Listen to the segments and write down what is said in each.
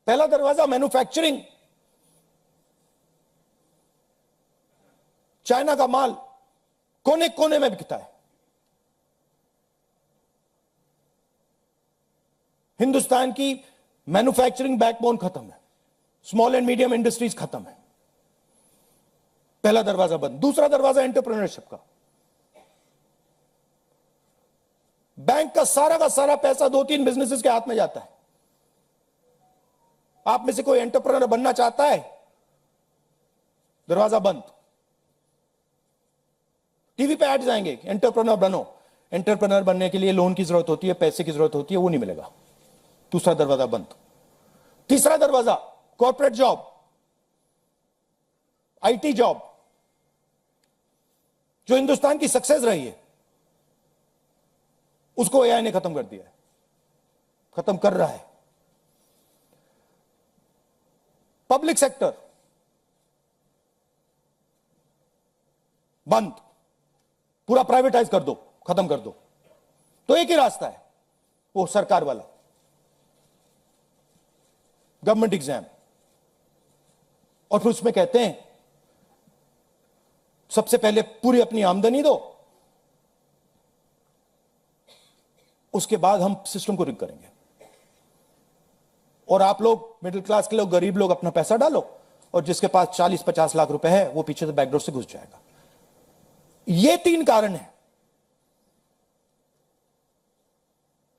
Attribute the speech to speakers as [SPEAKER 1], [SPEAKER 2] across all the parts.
[SPEAKER 1] पहला दरवाजा manufacturing, China का माल कोने कोने में बिकता है, हिंदुस्तान की मैन्युफैक्चरिंग बैकबोन खत्म है, स्मॉल एंड मीडियम इंडस्ट्रीज खत्म है। पहला दरवाजा बंद। दूसरा दरवाजा एंटरप्रेन्योरशिप का। बैंक का सारा पैसा 2-3 बिजनेसेस के हाथ में जाता है। आप में से कोई एंटरप्रेन्योर बनना चाहता है, दरवाजा बंद। टीवी पे एड्स आएंगे, एंटरप्रेन्योर बनो। एंटरप्रेन्योर बनने के लिए लोन की जरूरत होती है, पैसे की जरूरत होती है, वो नहीं मिलेगा। दूसरा दरवाजा बंद। तीसरा दरवाजा कॉर्पोरेट जॉब, आईटी जॉब, जो हिंदुस्तान की सक्सेस रही है, उसको एआई ने खत्म कर दिया है, खत्म कर रहा है। पब्लिक सेक्टर बंद, पूरा प्राइवेटाइज कर दो, खत्म कर दो। तो एक ही रास्ता है, वो सरकार वाला, गवर्नमेंट एग्जाम। और फिर उसमें कहते हैं सबसे पहले पूरी अपनी आमदनी दो, उसके बाद हम सिस्टम को रिग करेंगे। और आप लोग मिडिल क्लास के लोग, गरीब लोग अपना पैसा डालो, और जिसके पास 40-50 लाख रुपए है वो पीछे से बैकडोर से घुस जाएगा। ये 3 कारण है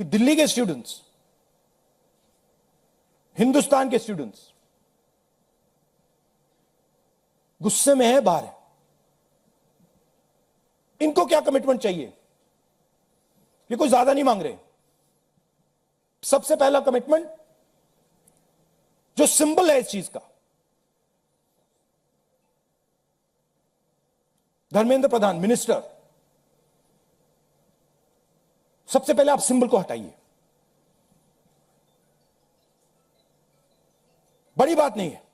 [SPEAKER 1] कि दिल्ली के स्टूडेंट्स, हिंदुस्तान के स्टूडेंट्स गुस्से में है, बाहर है। इनको क्या कमिटमेंट चाहिए? ये कोई ज्यादा नहीं मांग रहे। सबसे पहला कमिटमेंट जो सिंबल है इस चीज का, धर्मेंद्र प्रधान मिनिस्टर, सबसे पहले आप सिंबल को हटाइए। बड़ी बात नहीं है।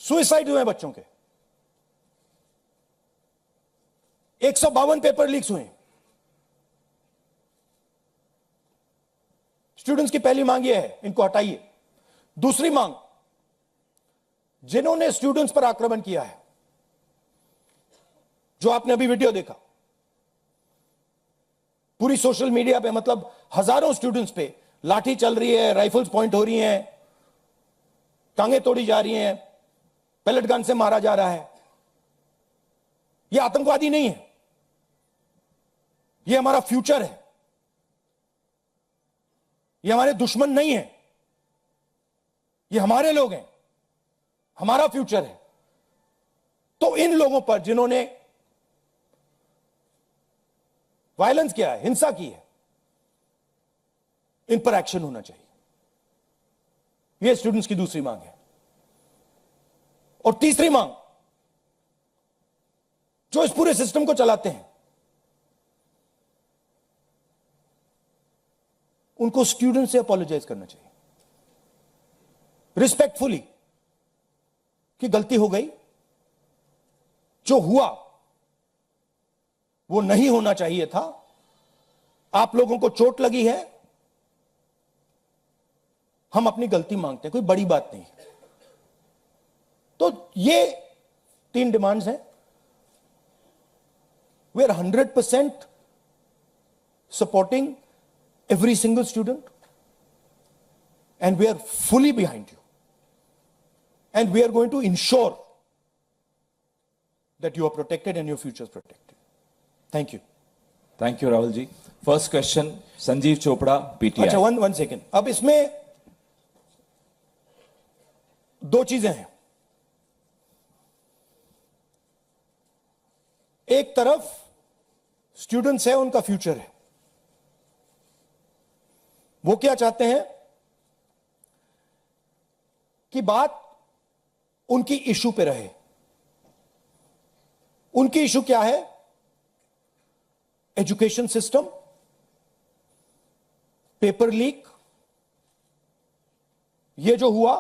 [SPEAKER 1] सुसाइड हुए बच्चों के, 152 पेपर लीक्स हुए। स्टूडेंट्स की पहली मांग यह है, इनको हटाइए। दूसरी मांग, जिन्होंने स्टूडेंट्स पर आक्रमण किया है, जो आपने अभी वीडियो देखा, पूरी सोशल मीडिया पे, मतलब हजारों स्टूडेंट्स पे लाठी चल रही है, राइफल्स पॉइंट हो रही हैं, टांगे तोड़ी जा रही हैं, पैलेट गन से मारा जा रहा है। यह आतंकवादी नहीं है, यह हमारा फ्यूचर है। ये हमारे दुश्मन नहीं है, ये हमारे लोग हैं, हमारा फ्यूचर है। तो इन लोगों पर जिन्होंने वायलेंस किया है, हिंसा की है, इन पर एक्शन होना चाहिए। यह स्टूडेंट्स की दूसरी मांग है। और तीसरी मांग, जो इस पूरे सिस्टम को चलाते हैं, उनको स्टूडेंट से अपोलोजाइज करना चाहिए, रिस्पेक्टफुली, कि गलती हो गई, जो हुआ वो नहीं होना चाहिए था, आप लोगों को चोट लगी है, हम अपनी गलती मांगते हैं, कोई बड़ी बात नहीं है। तो ये 3 डिमांड्स हैं। We are 100% supporting every single student, and we are fully behind you, and we are going to ensure that you are protected and your future is protected. Thank you.
[SPEAKER 2] Thank you, Rahul ji. First question, Sanjeev Chopra, PTI.
[SPEAKER 1] अच्छा, one second. अब इसमें 2 चीजें हैं। एक तरफ students है, उनका future है, वो क्या चाहते हैं कि बात उनकी इशू पे रहे। उनकी इशू क्या है? एजुकेशन सिस्टम, पेपर लीक, ये जो हुआ,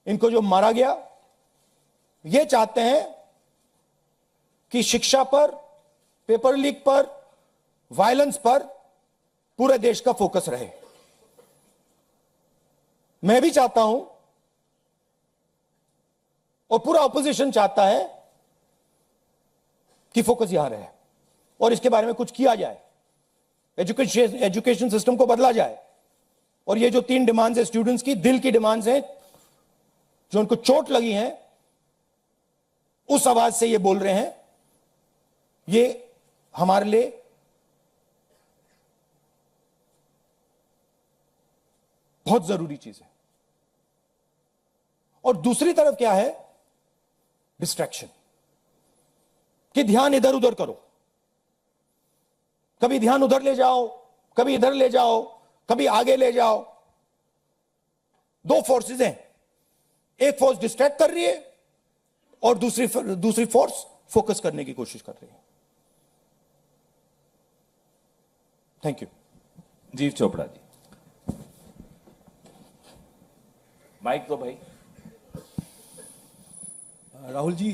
[SPEAKER 1] इनको जो मारा गया, ये चाहते हैं कि शिक्षा पर, पेपर लीक पर, वायलेंस पर पूरे देश का फोकस रहे। मैं भी चाहता हूं और पूरा ऑपोजिशन चाहता है कि फोकस यहां रहे और इसके बारे में कुछ किया जाए, एजुकेशन सिस्टम को बदला जाए। और ये जो 3 डिमांड्स है स्टूडेंट्स की, दिल की डिमांड्स हैं, जो उनको चोट लगी हैं, उस आवाज से ये बोल रहे हैं, ये हमारे लिए बहुत जरूरी चीज है। और दूसरी तरफ क्या है? डिस्ट्रैक्शन, कि ध्यान इधर उधर करो, कभी ध्यान उधर ले जाओ, कभी इधर ले जाओ, कभी आगे ले जाओ। 2 फोर्सेस हैं, एक फोर्स डिस्ट्रैक्ट कर रही है और दूसरी फोर्स फोकस करने की कोशिश कर रही है। Thank you.
[SPEAKER 2] Sanjeev Chopra ji, mike दो भाई।
[SPEAKER 3] Rahul ji,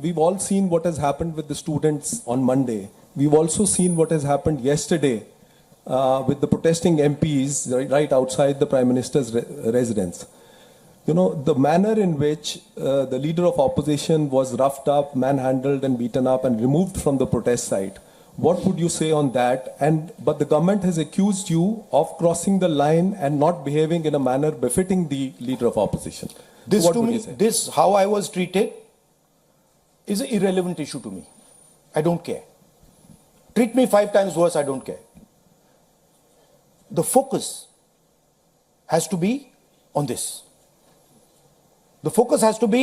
[SPEAKER 3] we've all seen what has happened with the students on Monday. We've also seen what has happened yesterday with the protesting MPs right outside the Prime Minister's residence. You know, the manner in which the leader of opposition was roughed up, manhandled and beaten up and removed from the protest site. What would you say on that? But the government has accused you of crossing the line and not behaving in a manner befitting the leader of opposition.
[SPEAKER 1] This
[SPEAKER 3] What
[SPEAKER 1] to
[SPEAKER 3] would
[SPEAKER 1] me,
[SPEAKER 3] you say?
[SPEAKER 1] this how I was treated is an irrelevant issue to me. I don't care. Treat me 5 times worse, I don't care. The focus has to be on this. The focus has to be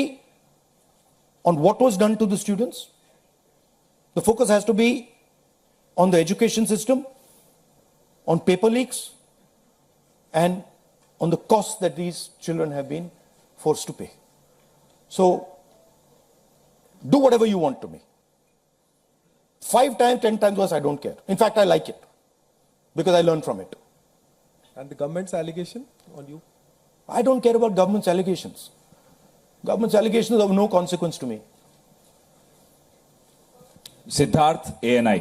[SPEAKER 1] on what was done to the students. The focus has to be on the education system, on paper leaks, and on the costs that these children have been forced to pay. So, do whatever you want to me. 5 times, 10 times worse, I don't care. In fact, I like it because I learn from it.
[SPEAKER 3] And the government's allegation on you?
[SPEAKER 1] I don't care about government's allegations. Government's allegations are of no consequence to me.
[SPEAKER 2] Siddharth ANI।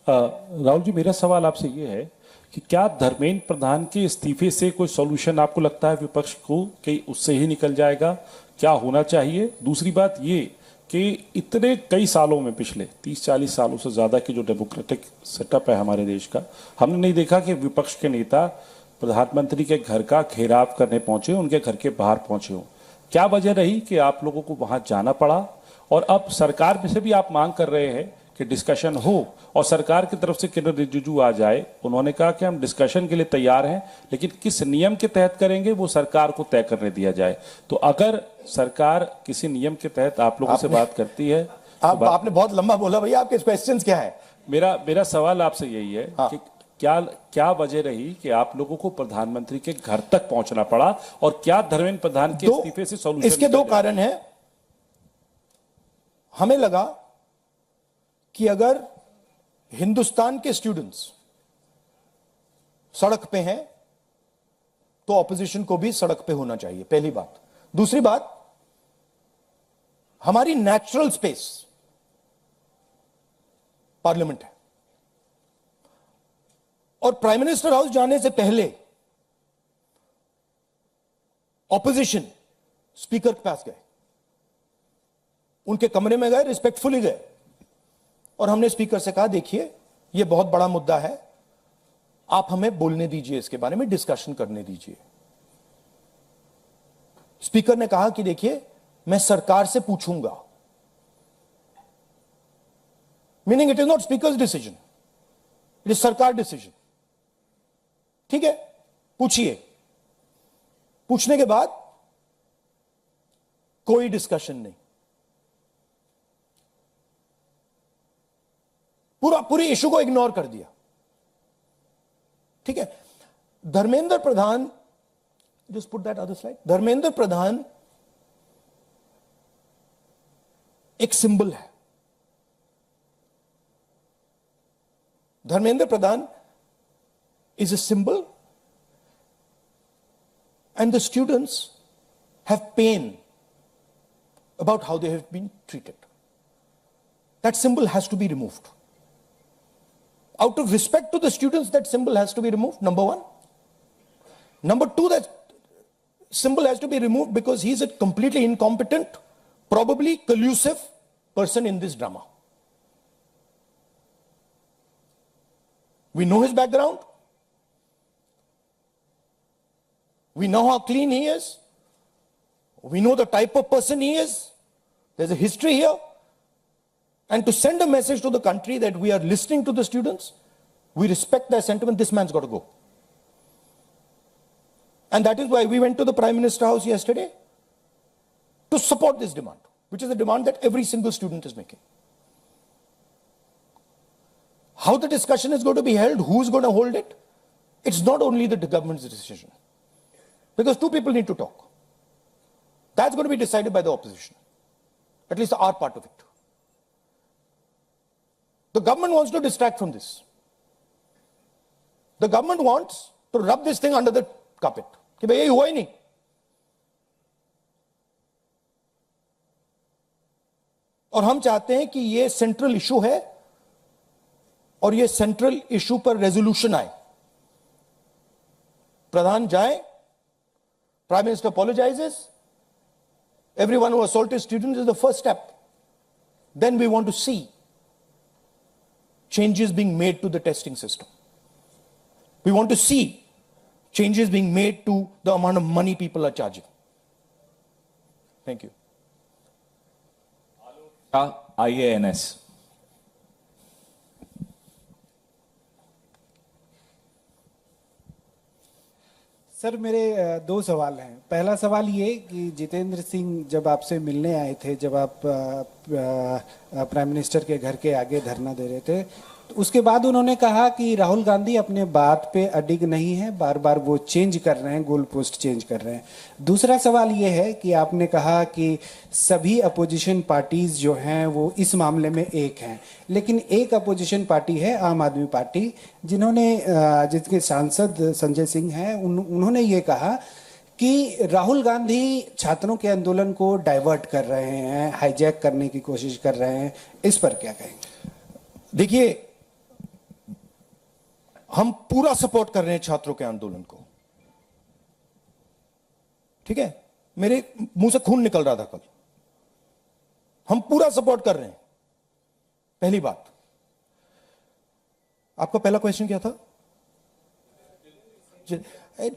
[SPEAKER 4] Rahul ji, मेरा सवाल आपसे ये है कि क्या धर्मेंद्र प्रधान के इस्तीफे से कोई सॉल्यूशन आपको लगता है विपक्ष को कि उससे ही निकल जाएगा? क्या होना चाहिए? दूसरी बात ये कि इतने कई सालों में, पिछले 30-40 सालों से ज़्यादा की जो डेमोक्रेटिक सेटअप है हमारे देश का, हमने नहीं देखा कि विपक्ष के नेता प्रधानमंत्री के घर का घेराव करने पहुंचे, उनके घर के बाहर पहुंचे हों। क्या वजह रही कि आप लोगों को वहां जाना पड़ा? और अब सरकार में से भी आप मांग कर रहे हैं कि डिस्कशन हो और सरकार की तरफ से किरण रिजिजू आ जाए। उन्होंने कहा कि हम डिस्कशन के लिए तैयार हैं, लेकिन किस नियम के तहत करेंगे वो सरकार को तय करने दिया जाए। तो अगर सरकार किसी नियम के तहत आप लोगों से बात करती है
[SPEAKER 1] आपने बहुत लंबा बोला भैया, आपके क्वेश्चंस क्या है?
[SPEAKER 4] मेरा सवाल आपसे यही है कि क्या वजह रही कि आप लोगों को प्रधानमंत्री के घर तक पहुंचना पड़ा और क्या धर्मेंद्र प्रधान के इस्तीफे से सॉल्यूशन?
[SPEAKER 1] इसके 2 कारण हैं। हमें लगा कि अगर हिंदुस्तान के स्टूडेंट्स सड़क पे हैं तो ऑपोजिशन को भी सड़क पे होना चाहिए, पहली बात। दूसरी बात, हमारी नेचुरल स्पेस पार्लियामेंट है और प्राइम मिनिस्टर हाउस जाने से पहले ऑपोजिशन स्पीकर के पास गए, उनके कमरे में गए, रिस्पेक्टफुली गए और हमने स्पीकर से कहा देखिए यह बहुत बड़ा मुद्दा है, आप हमें बोलने दीजिए, इसके बारे में डिस्कशन करने दीजिए। स्पीकर ने कहा कि देखिए मैं सरकार से पूछूंगा, meaning it is not speakers decision, it is सरकार डिसीजन। ठीक है, पूछिए। पूछने के बाद कोई डिस्कशन नहीं, पूरी इशू को इग्नोर कर दिया। ठीक है, Dharmendra Pradhan, just put that other slide, Dharmendra Pradhan एक सिंबल है। धर्मेंद्र प्रधान is a symbol and the students have pain about how they have been treated. That symbol has to be removed. out of respect to the students, that symbol has to be removed, number one. Number two, that symbol has to be removed because he's a completely incompetent, probably collusive person in this drama. We know his background. We know how clean he is. We know the type of person he is. There's a history here. And to send a message to the country that we are listening to the students, we respect their sentiment, this man's got to go. And that is why we went to the Prime Minister House yesterday to support this demand, which is a demand that every single student is making. How the discussion is going to be held, who's going to hold it, it's not only the government's decision. Because two people need to talk. That's going to be decided by the opposition, at least our part of it. The government wants to distract from this. The government wants to rub this thing under the carpet. कि भाई ये हुआ ही नहीं. और हम चाहते हैं कि ये सेंट्रल इशू है और ये सेंट्रल इशू पर रेजोल्यूशन आए. प्रधान जाए, prime minister apologizes, everyone who assaulted students is the first step. Then we want to see changes being made to the testing system. We want to see changes being made to the amount of money people are charging. Thank you.
[SPEAKER 2] IANS.
[SPEAKER 5] Sir मेरे दो सवाल हैं. पहला सवाल ये कि जितेंद्र सिंह जब आपसे मिलने आए थे, जब आप प्राइम मिनिस्टर के घर के आगे धरना दे रहे थे, तो उसके बाद उन्होंने कहा कि राहुल गांधी अपने बात पे अडिग नहीं है, बार बार वो चेंज कर रहे हैं, गोल पोस्ट चेंज कर रहे हैं. दूसरा सवाल ये है कि आपने कहा कि सभी अपोजिशन पार्टीज जो हैं वो इस मामले में एक हैं, लेकिन एक अपोजिशन पार्टी है आम आदमी पार्टी, जिसके सांसद संजय सिंह हैं, उन्होंने ये कहा कि राहुल गांधी छात्रों के आंदोलन को डाइवर्ट कर रहे हैं, हाईजैक करने की कोशिश कर रहे हैं. इस पर क्या कहेंगे?
[SPEAKER 1] देखिए, हम पूरा सपोर्ट कर रहे हैं छात्रों के आंदोलन को. ठीक है, मेरे मुंह से खून निकल रहा था कल. हम पूरा सपोर्ट कर रहे हैं. पहली बात. आपका पहला क्वेश्चन क्या था?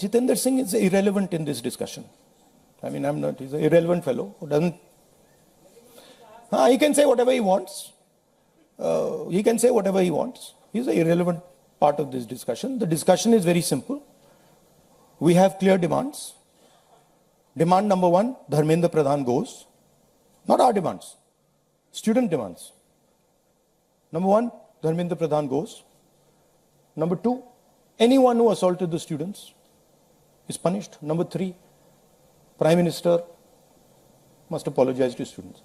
[SPEAKER 1] Jitendra Singh is irrelevant in this discussion. I mean, he's an irrelevant fellow who doesn't. He can say whatever he wants. He's an irrelevant part of this discussion. The discussion is very simple. We have clear demands. Demand number one, Dharmendra Pradhan goes. Not our demands, student demands. Number one, Dharmendra Pradhan goes. Number two, anyone who assaulted the students is punished. Number three, Prime Minister must apologize to students.